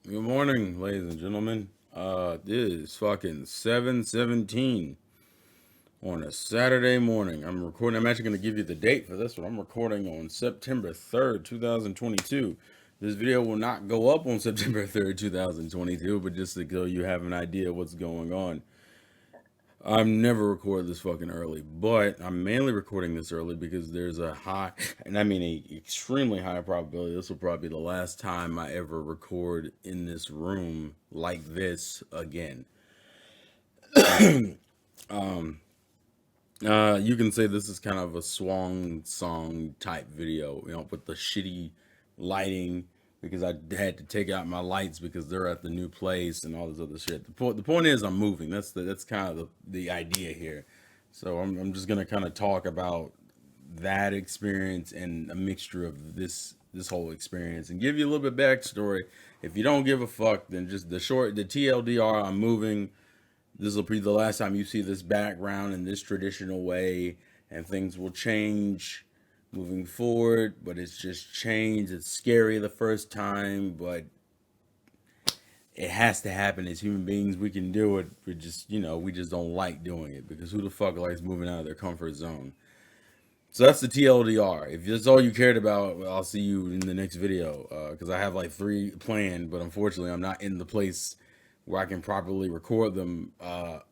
Good morning, ladies and gentlemen. This is fucking 7:17 on a Saturday morning. I'm recording. I'm actually going to give you the date for this one. I'm recording on September 3rd, 2022. This video will not go up on September 3rd, 2022, but just so you have an idea of what's going on. I'm never record this fucking early, but I'm mainly recording this early because there's a high, and I mean a extremely high probability this will probably be the last time I ever record in this room like this again. You can say this is kind of a swan song type video, with the shitty lighting because I had to take out my lights because they're at the new place and all this other shit. The point is I'm moving. That's kind of the idea here. So I'm just gonna kind of talk about that experience and a mixture of this whole experience and give you a little bit backstory. If you don't give a fuck, then just the TLDR. I'm moving. This will be the last time you see this background in this traditional way, and things will change moving forward, but it's just changed. It's scary the first time, but it has to happen. As human beings, we can do it. We just don't like doing it because who the fuck likes moving out of their comfort zone? So that's the TLDR. If that's all you cared about, well, I'll see you in the next video because I have like 3 planned, but unfortunately, I'm not in the place where I can properly record them,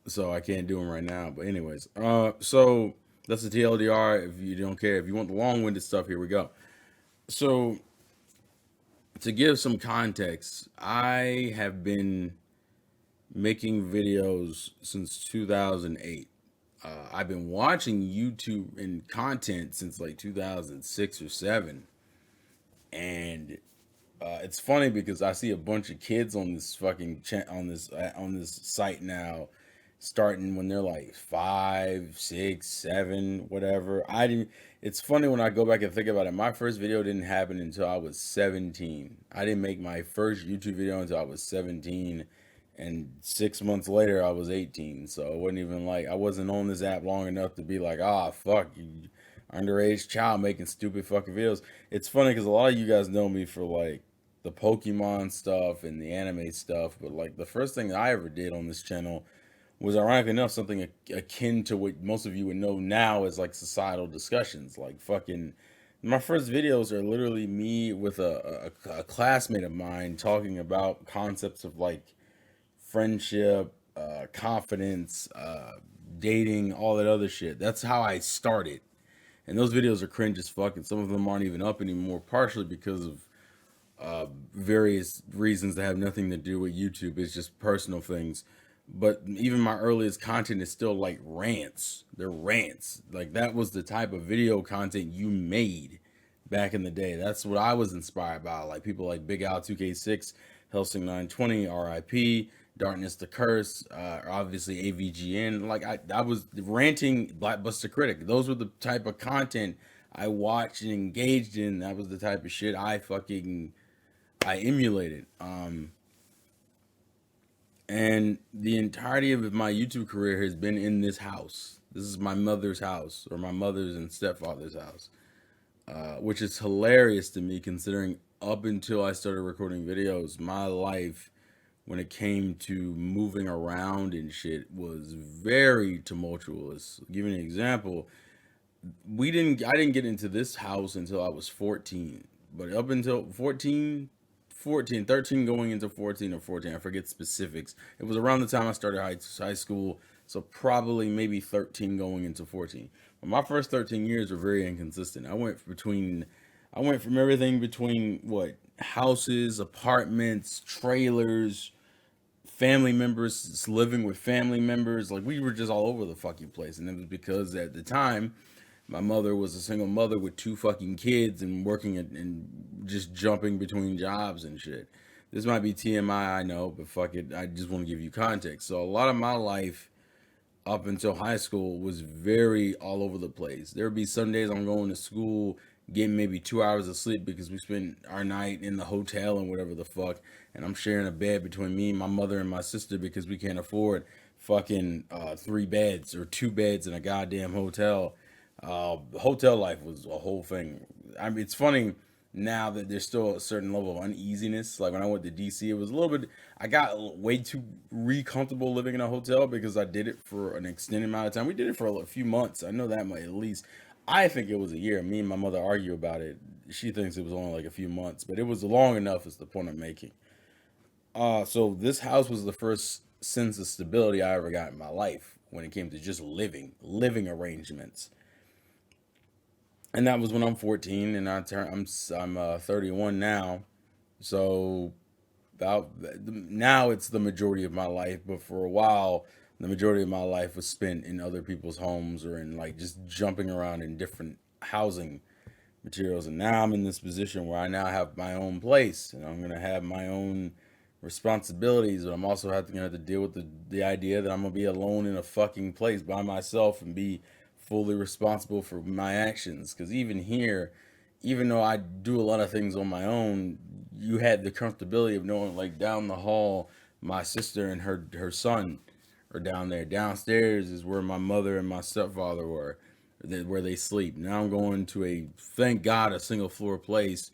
so I can't do them right now. But anyways, so that's the TLDR. If you don't care, if you want the long-winded stuff, here we go. So to give some context, I have been making videos since 2008. I've been watching YouTube and content since like 2006 or 7, and it's funny because I see a bunch of kids on this fucking on this site now, starting when they're like 5, 6, 7, whatever. I didn't. It's funny when I go back and think about it. My first video didn't happen until I was 17. I didn't make my first YouTube video until I was 17, and 6 months later I was 18. So it wasn't even like I wasn't on this app long enough to be like, ah, fuck you, underage child making stupid fucking videos. It's funny because a lot of you guys know me for like the Pokemon stuff and the anime stuff, but like the first thing I ever did on this channel was ironically enough something akin to what most of you would know now as like societal discussions. Like fucking, my first videos are literally me with a classmate of mine talking about concepts of like friendship, confidence, dating, all that other shit. That's how I started. And those videos are cringe as fuck, and some of them aren't even up anymore, partially because of various reasons that have nothing to do with YouTube. It's just personal things. But even my earliest content is still like rants. They're rants. Like that was the type of video content you made back in the day. That's what I was inspired by. Like people like Big Al 2K6, Helsing 920, RIP, Darkness the Curse, obviously AVGN. Like I was ranting Blackbuster Critic. Those were the type of content I watched and engaged in. That was the type of shit I emulated. And the entirety of my YouTube career has been in this house. This is my mother's house, or my mother's and stepfather's house, which is hilarious to me considering up until I started recording videos, my life when it came to moving around and shit was very tumultuous. Give you an example, I didn't get into this house until I was 14, but up until 14, 13 going into 14 or 14, I forget specifics. It was around the time I started high school, so probably maybe 13 going into 14. But my first 13 years were very inconsistent. I went from everything between what houses, apartments, trailers, family members, living with family members. Like we were just all over the fucking place, and it was because at the time my mother was a single mother with 2 fucking kids and working and just jumping between jobs and shit. This might be TMI, I know, but fuck it. I just want to give you context. So a lot of my life up until high school was very all over the place. There would be some days I'm going to school, getting maybe 2 hours of sleep because we spent our night in the hotel and whatever the fuck, and I'm sharing a bed between me, my mother, and my sister because we can't afford fucking 3 beds or 2 beds in a goddamn hotel. Hotel life was a whole thing. I mean, it's funny. now that there's still a certain level of uneasiness. Like when I went to DC, it was a little bit. I got way too comfortable living in a hotel because I did it for an extended amount of time. We did it for a few months. I know that much at least. I think it was a year. Me and my mother argue about it. She thinks it was only like a few months, but it was long enough. Is the point I'm making. So this house was the first sense of stability I ever got in my life when it came to just living arrangements. And that was when I'm 14, and I'm 31 now. So about now it's the majority of my life, but for a while the majority of my life was spent in other people's homes or in like just jumping around in different housing materials. And now I'm in this position where I now have my own place and I'm gonna have my own responsibilities, but I'm also gonna have to deal with the idea that I'm gonna be alone in a fucking place by myself and be fully responsible for my actions. Because even here, even though I do a lot of things on my own, you had the comfortability of knowing, like down the hall, my sister and her son are down there. Downstairs is where my mother and my stepfather were, where they sleep. Now I'm going to thank God, a single floor place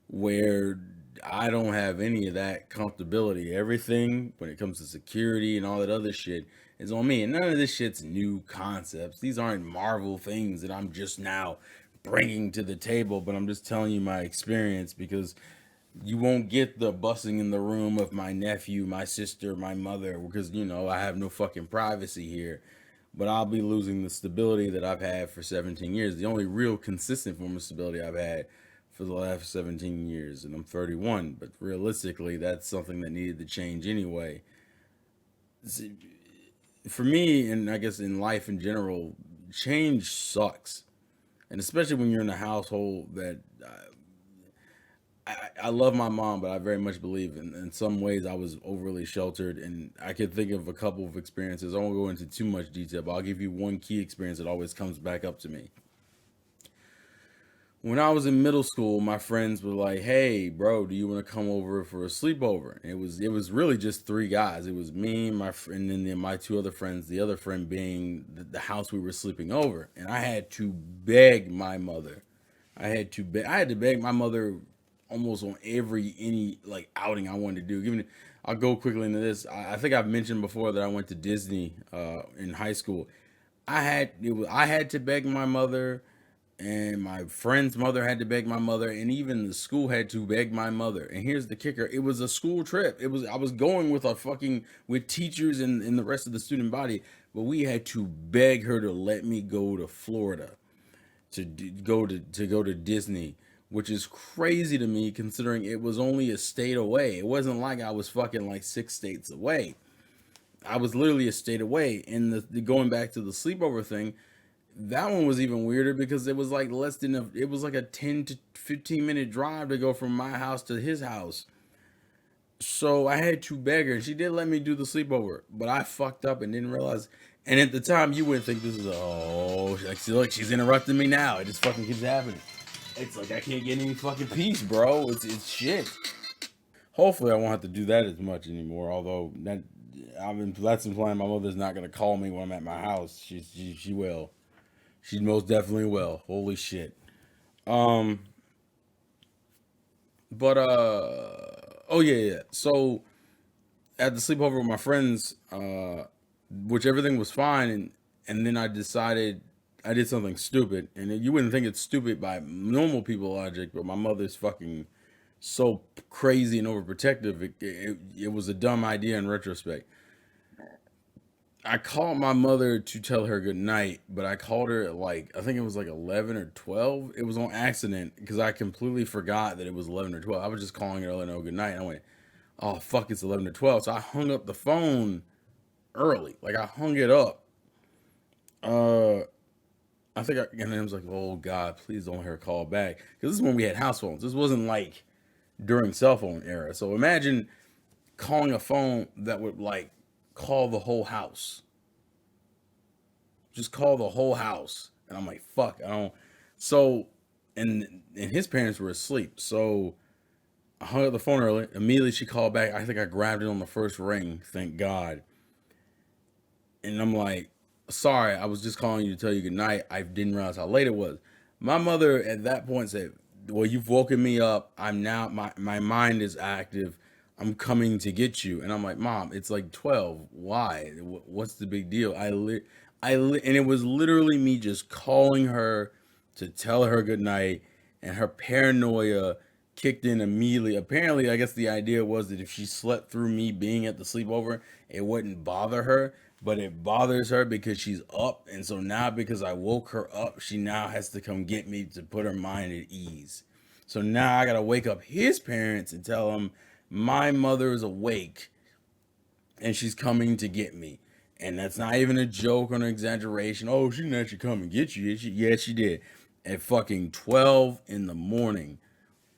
where I don't have any of that comfortability. Everything when it comes to security and all that other shit is on me. And none of this shit's new concepts. These aren't Marvel things that I'm just now bringing to the table, but I'm just telling you my experience because you won't get the busing in the room of my nephew, my sister, my mother, because I have no fucking privacy here. But I'll be losing the stability that I've had for 17 years. The only real consistent form of stability I've had for the last 17 years, and I'm 31. But realistically, that's something that needed to change anyway. For me, and I guess in life in general, change sucks, and especially when you're in a household that I love my mom, but I very much believe in some ways I was overly sheltered, and I could think of a couple of experiences. I won't go into too much detail, but I'll give you one key experience that always comes back up to me. When I was in middle school, my friends were like, "Hey, bro, do you want to come over for a sleepover?" And it was really just three guys. It was me, my friend, and then my two other friends. The other friend being the house we were sleeping over, and I had to beg my mother. I had to beg my mother almost on any like outing I wanted to do. I'll go quickly into this. I think I've mentioned before that I went to Disney in high school. I had to beg my mother, and my friend's mother had to beg my mother, and even the school had to beg my mother. And here's the kicker: it was a school trip. I was going with with teachers and the rest of the student body, but we had to beg her to let me go to Florida to go to Disney, which is crazy to me considering it was only a state away. It wasn't like I was fucking like 6 states away. I was literally a state away. And going back to the sleepover thing, that one was even weirder because it was like it was like a 10 to 15-minute drive to go from my house to his house. So I had to beg her, and she did let me do the sleepover, but I fucked up and didn't realize. And at the time, you wouldn't think this is like, look, she's interrupting me now. It just fucking keeps happening. It's like I can't get any fucking peace, bro. It's shit. Hopefully, I won't have to do that as much anymore. Although that's implying my mother's not gonna call me when I'm at my house. She will. She most definitely will. Holy shit. Um, but oh yeah. So at the sleepover with my friends, which everything was fine, and then I decided I did something stupid, and you wouldn't think it's stupid by normal people logic, but my mother's fucking so crazy and overprotective. It was a dumb idea in retrospect. I called my mother to tell her good night, but I called her at like I think it was like 11 or 12. It was on accident because I completely forgot that it was 11 or 12. I was just calling her to let her know good night. And I went, "Oh fuck, it's 11 or 12." So I hung up the phone early. Like I hung it up. Uh, and I was like, "Oh God, please don't let her call back," because this is when we had house phones. This wasn't like during cell phone era. So imagine calling a phone that would like call the whole house, just call the whole house. And I'm like, "Fuck, I don't." So, and his parents were asleep. So I hung up the phone early. Immediately she called back. I think I grabbed it on the first ring. Thank God. And I'm like, "Sorry, I was just calling you to tell you good night. I didn't realize how late it was." My mother at that point said, well, you've woken me up. I'm now, my mind is active. I'm coming to get you. And I'm like, Mom, it's like 12. Why? What's the big deal? And it was literally me just calling her to tell her good night, and her paranoia kicked in immediately. Apparently, I guess the idea was that if she slept through me being at the sleepover, it wouldn't bother her, but it bothers her because she's up. And so now, because I woke her up, she now has to come get me to put her mind at ease. So now I gotta wake up his parents and tell them my mother is awake and she's coming to get me. And that's not even a joke or an exaggeration. Oh, she didn't actually come and get you. Yeah, she did. At fucking 12 in the morning,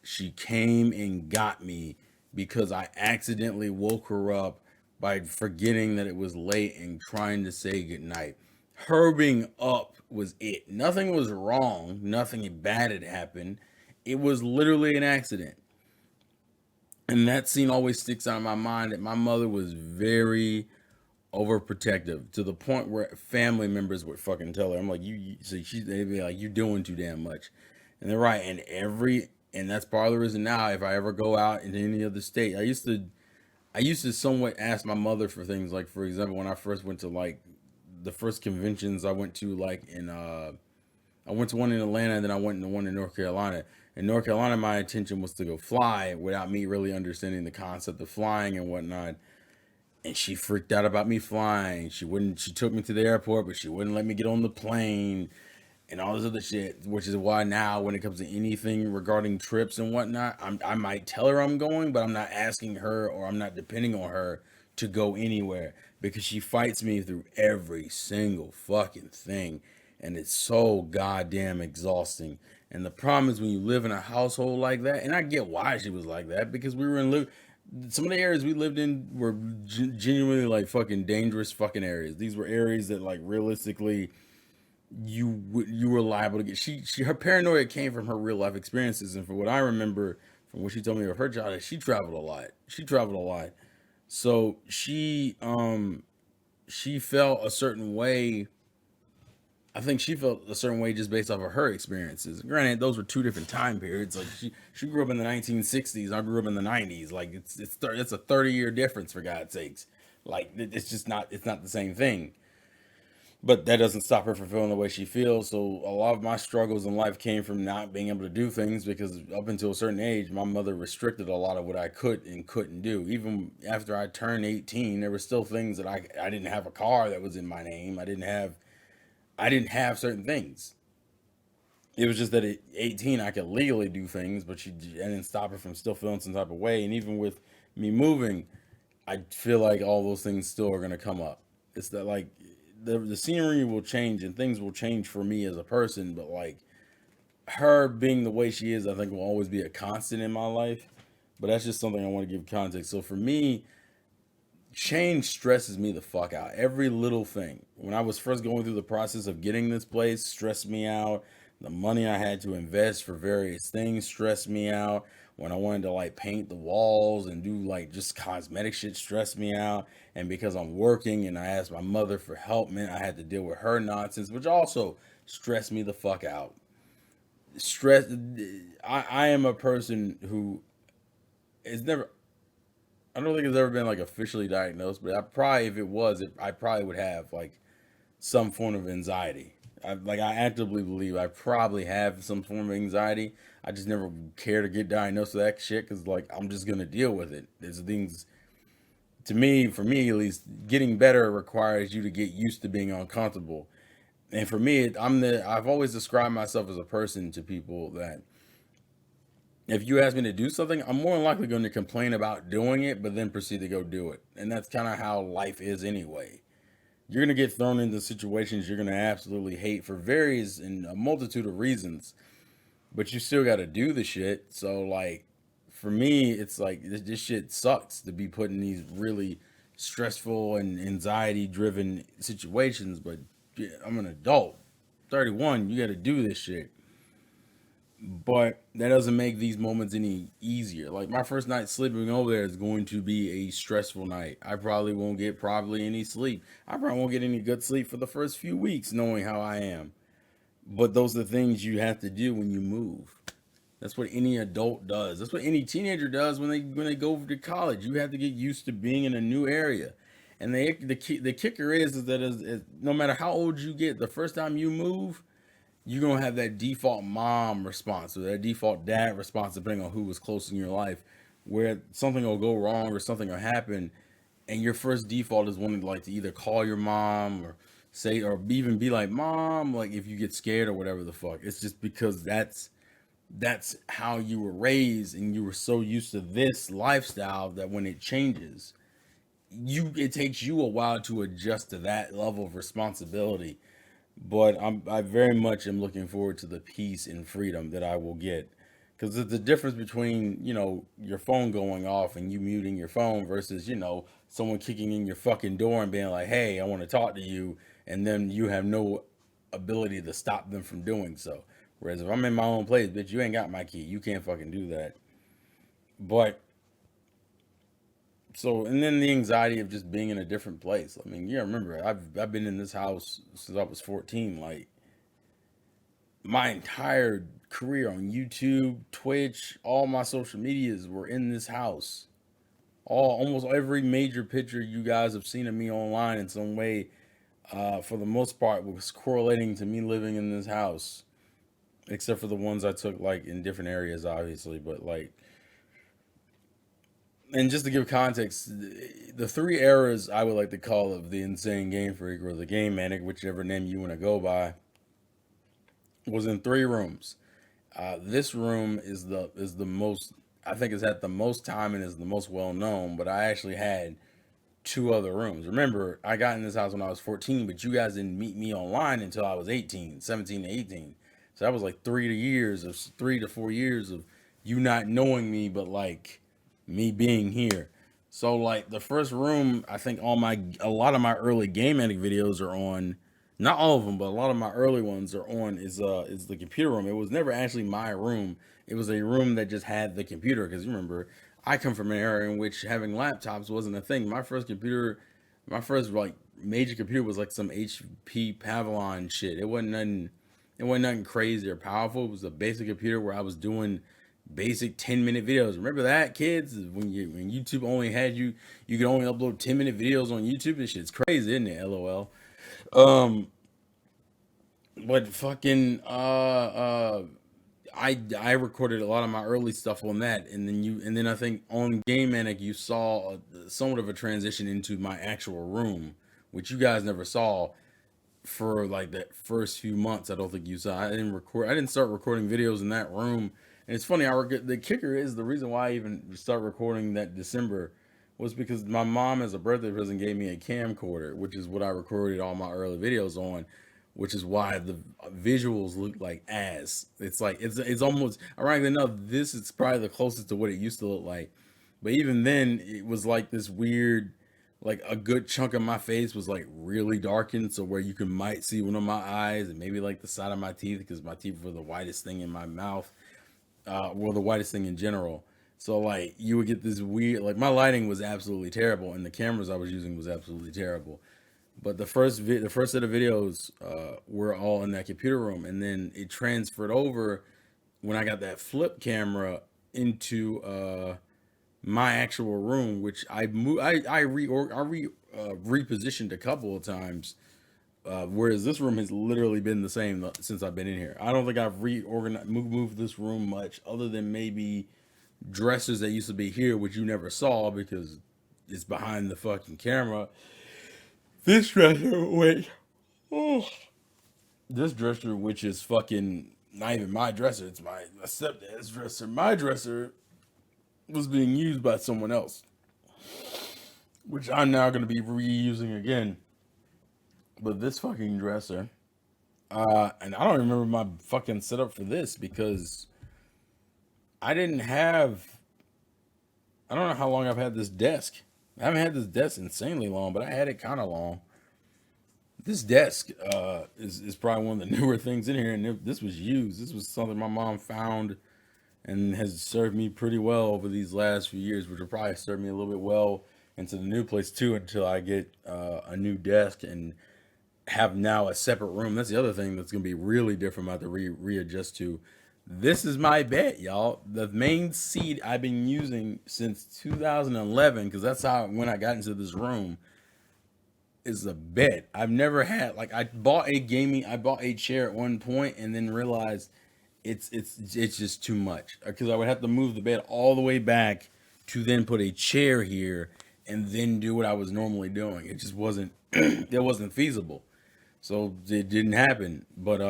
she came and got me because I accidentally woke her up by forgetting that it was late and trying to say goodnight. Her being up was it. Nothing was wrong. Nothing bad had happened. It was literally an accident. And that scene always sticks out in my mind that my mother was very overprotective to the point where family members would fucking tell her, I'm like, so they'd be like, you're doing too damn much. And they're right. And that's part of the reason now, if I ever go out in any other state, I used to somewhat ask my mother for things. Like, for example, when I first went to like the first conventions I went to, like I went to one in Atlanta, and then I went to one in North Carolina. In North Carolina, my intention was to go fly without me really understanding the concept of flying and whatnot. And she freaked out about me flying. She took me to the airport, but she wouldn't let me get on the plane and all this other shit, which is why now when it comes to anything regarding trips and whatnot, I might tell her I'm going, but I'm not asking her or I'm not depending on her to go anywhere because she fights me through every single fucking thing. And it's so goddamn exhausting. And the problem is when you live in a household like that, and I get why she was like that because we were in some of the areas we lived in were genuinely like fucking dangerous fucking areas. These were areas that like realistically you were liable to get. She her paranoia came from her real life experiences, and from what I remember from what she told me of her childhood, she traveled a lot. She traveled a lot, so she felt a certain way. I think she felt a certain way just based off of her experiences. Granted, those were two different time periods. Like she grew up in the 1960s. I grew up in the 90s. Like it's a 30-year difference for God's sakes. Like it's just not it's not the same thing. But that doesn't stop her from feeling the way she feels. So a lot of my struggles in life came from not being able to do things because up until a certain age, my mother restricted a lot of what I could and couldn't do. Even after I turned 18, there were still things that I didn't have a car that was in my name. I didn't have certain things. It was just that at 18 I could legally do things, but I didn't stop her from still feeling some type of way. And even with me moving, I feel like all those things still are gonna come up. It's that like the scenery will change and things will change for me as a person, but like her being the way she is, I think will always be a constant in my life. But that's just something I want to give context. So for me, change stresses me the fuck out. Every little thing. When I was first going through the process of getting this place, stressed me out. The money I had to invest for various things stressed me out. When I wanted to like paint the walls and do like just cosmetic shit stressed me out. And because I'm working and I asked my mother for help, man, I had to deal with her nonsense, which also stressed me the fuck out. Stress. I am a person who is never I don't think it's ever been like officially diagnosed, but I probably, if it was, I probably would have like some form of anxiety. I actively believe I probably have some form of anxiety. I just never care to get diagnosed with that shit because like I'm just gonna deal with it. There's things to me, for me at least, getting better requires you to get used to being uncomfortable. And for me, I've always described myself as a person to people that if you ask me to do something, I'm more than likely going to complain about doing it, but then proceed to go do it. And that's kind of how life is anyway. You're going to get thrown into situations you're going to absolutely hate for various and a multitude of reasons, but you still got to do the shit. So, like, for me, it's like this shit sucks to be put in these really stressful and anxiety driven situations, but yeah, I'm an adult. 31, you got to do this shit. But that doesn't make these moments any easier. Like my first night sleeping over there is going to be a stressful night. I probably won't get probably any sleep. I probably won't get any good sleep for the first few weeks knowing how I am. But those are the things you have to do when you move. That's what any adult does. That's what any teenager does when they go over to college. You have to get used to being in a new area. And the kicker is that no matter how old you get, the first time you move, you're gonna have that default mom response or that default dad response, depending on who was close in your life, where something will go wrong or something will happen, and your first default is wanting like to either call your mom or say or even be like mom, like if you get scared or whatever the fuck. It's just because that's how you were raised and you were so used to this lifestyle that when it changes, it takes you a while to adjust to that level of responsibility. But I very much am looking forward to the peace and freedom that I will get. Because the difference between, your phone going off and you muting your phone versus, someone kicking in your fucking door and being like, hey, I want to talk to you. And then you have no ability to stop them from doing so. Whereas if I'm in my own place, bitch, you ain't got my key. You can't fucking do that. But so, and then the anxiety of just being in a different place. I mean, remember, I've been in this house since I was 14. Like my entire career on YouTube, Twitch, all my social medias were in this house. Almost every major picture you guys have seen of me online in some way, for the most part, was correlating to me living in this house. Except for the ones I took like in different areas, obviously. But like, and just to give context, the three eras I would like to call of the Insane Game Freak or the Game Manic, whichever name you want to go by, was in three rooms. This room is the most, I think it's had the most time and is the most well known. But I actually had two other rooms. Remember, I got in this house when I was 14, but you guys didn't meet me online until I was 18, 17 to 18. So that was like 3 to 4 years of you not knowing me, but like me being here. So like the first room, I think a lot of my early game editing videos are on. Not all of them, but a lot of my early ones are on. Is the computer room. It was never actually my room. It was a room that just had the computer. Because you remember, I come from an era in which having laptops wasn't a thing. My first like major computer was like some HP Pavilion shit. It wasn't nothing. It wasn't nothing crazy or powerful. It was a basic computer where I was doing basic 10-minute videos. Remember that, kids? When YouTube only had you could only upload 10-minute videos on YouTube. This shit's crazy, isn't it? LOL. Um, but fucking I recorded a lot of my early stuff on that, and then I think on Game Manic you saw somewhat of a transition into my actual room, which you guys never saw for like that first few months. I don't think you saw. I didn't start recording videos in that room. And it's funny. The kicker is the reason why I even started recording that December was because my mom, as a birthday present, gave me a camcorder, which is what I recorded all my early videos on. Which is why the visuals look like ass. It's like it's almost, ironically enough, this is probably the closest to what it used to look like. But even then, it was like this weird, like a good chunk of my face was like really darkened, so where you might see one of my eyes and maybe like the side of my teeth, because my teeth were the whitest thing in my mouth, were the whitest thing in general. So like you would get this weird, like my lighting was absolutely terrible, and the cameras I was using was absolutely terrible. But the first set of videos were all in that computer room, and then it transferred over when I got that flip camera into my actual room, which repositioned a couple of times. Whereas this room has literally been the same since I've been in here. I don't think I've reorganized moved this room much, other than maybe dressers that used to be here, which you never saw because it's behind the fucking camera. This dresser, which oh, this dresser, which is fucking not even my dresser, it's my stepdad's dresser. My dresser was being used by someone else, which I'm now going to be reusing again. But this fucking dresser, and I don't remember my fucking setup for this because I didn't have. I don't know how long I've had this desk. I haven't had this desk insanely long, but I had it kind of long. This desk is probably one of the newer things in here, and this was used. This was something my mom found and has served me pretty well over these last few years, which will probably serve me a little bit well into the new place too until I get a new desk and have now a separate room. That's the other thing that's going to be really different. I have to readjust to. This is my bed, y'all. The main seat I've been using since 2011, because that's how when I got into this room, is a bed. I've never had like I bought a chair at one point and then realized it's just too much because I would have to move the bed all the way back to then put a chair here and then do what I was normally doing. It just wasn't it wasn't feasible. So it didn't happen. But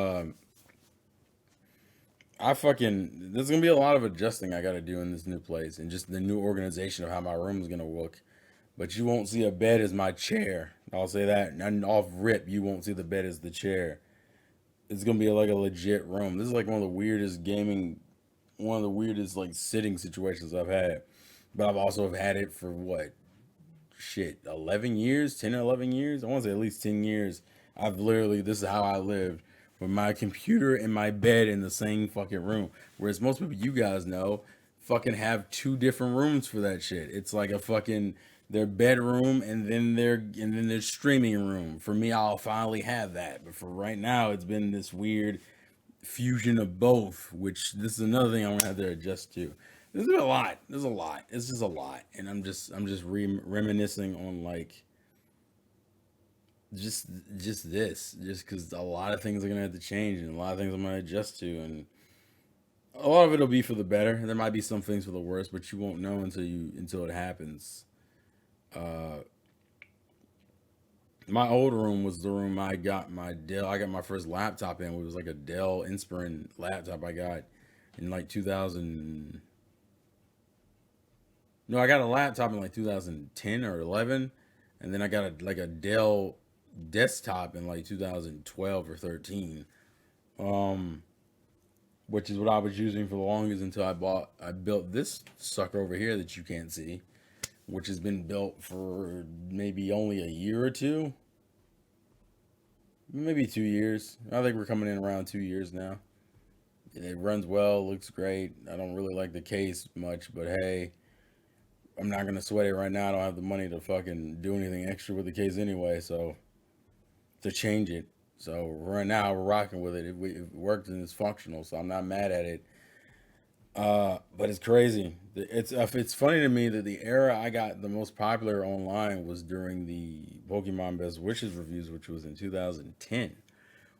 I fucking there's gonna be a lot of adjusting I gotta do in this new place and just the new organization of how my room is gonna look. But you won't see a bed as my chair. I'll say that. And off rip, you won't see the bed as the chair. It's gonna be like a legit room. This is like one of the weirdest like sitting situations I've had. But I've also had it for what? Shit, 11 years, 10 or 11 years? I want to say at least 10 years. This is how I lived with my computer and my bed in the same fucking room. Whereas most people you guys know fucking have two different rooms for that shit. It's like a fucking their bedroom and then their streaming room. For me, I'll finally have that. But for right now, it's been this weird fusion of both, which this is another thing I'm gonna have to adjust to. There's a lot. There's a lot. It's just a lot, and I'm just reminiscing on like just just because a lot of things are gonna have to change and a lot of things I'm gonna adjust to, and a lot of it'll be for the better. There might be some things for the worse, but you won't know until it happens. Uh, my old room was the room I got my Dell. I got my first laptop in. It was like a Dell Inspiron laptop I got in like 2000. No, I got a laptop in like 2010 or 11, and then I got a Dell desktop in like 2012 or 13. Um, which is what I was using for the longest until I built this sucker over here that you can't see, which has been built for maybe only a year or two, maybe 2 years. I think we're coming in around 2 years now. It runs well, looks great. I don't really like the case much, but hey, I'm not gonna sweat it right now. I don't have the money to fucking do anything extra with the case anyway, so to change it. So right now we're rocking with it. It worked and it's functional, so I'm not mad at it. But it's crazy. It's funny to me that the era I got the most popular online was during the Pokemon Best Wishes reviews, which was in 2010,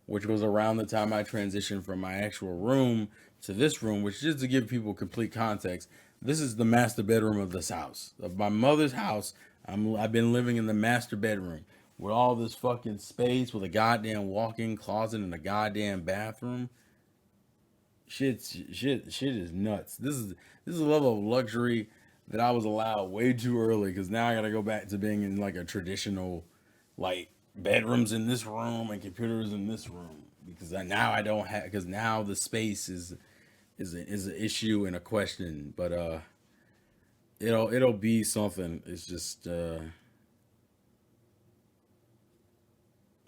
which was around the time I transitioned from my actual room to this room, which just to give people complete context, this is the master bedroom of this house. Of my mother's house, I've been living in the master bedroom with all this fucking space with a goddamn walk-in closet and a goddamn bathroom. Shit is nuts. This is a level of luxury that I was allowed way too early because now I gotta go back to being in like a traditional like bedrooms in this room and computers in this room because now I don't have because now the space is an issue and a question, but it'll be something. It's just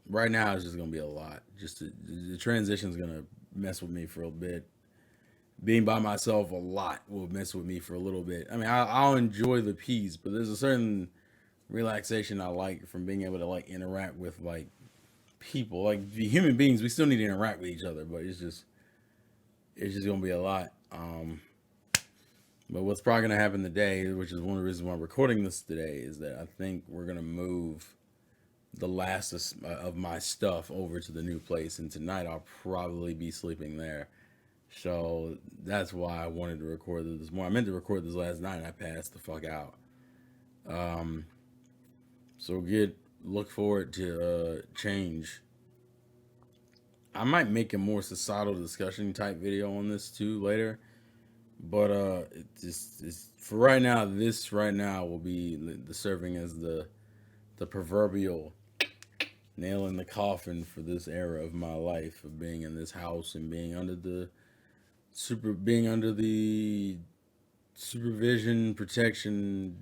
right now it's just gonna be a lot. Just the transition's gonna mess with me for a bit. Being by myself a lot will mess with me for a little bit. I mean, I'll enjoy the peace, but there's a certain relaxation I like from being able to like interact with like people, like the human beings. We still need to interact with each other, but it's just gonna be a lot. But what's probably gonna happen today, which is one of the reasons why I'm recording this today, is that I think we're gonna move the last of my stuff over to the new place, and tonight I'll probably be sleeping there. So that's why I wanted to record this more. I meant to record this last night and I passed the fuck out. Um, so look forward to change. I might make a more societal discussion type video on this too later. But it's for right now. This right now will be the serving as the proverbial nail in the coffin for this era of my life of being in this house and being under the supervision protection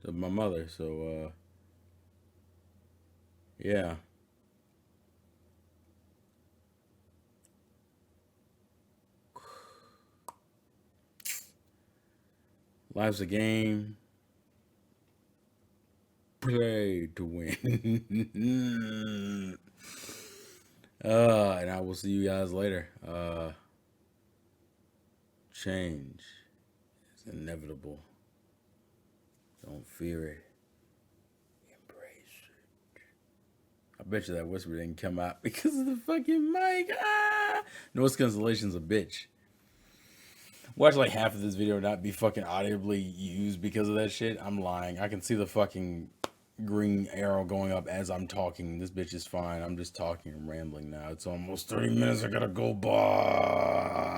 of my mother. So yeah, life's a game. Play to win. And I will see you guys later. Change is inevitable. Don't fear it. Embrace it. I bet you that whisper didn't come out because of the fucking mic. Noise cancellation's a bitch. Watch like half of this video not be fucking audibly used because of that shit. I'm lying. I can see the fucking green arrow going up as I'm talking. This bitch is fine. I'm just talking and rambling now. It's almost 30 minutes. I gotta go. Bye.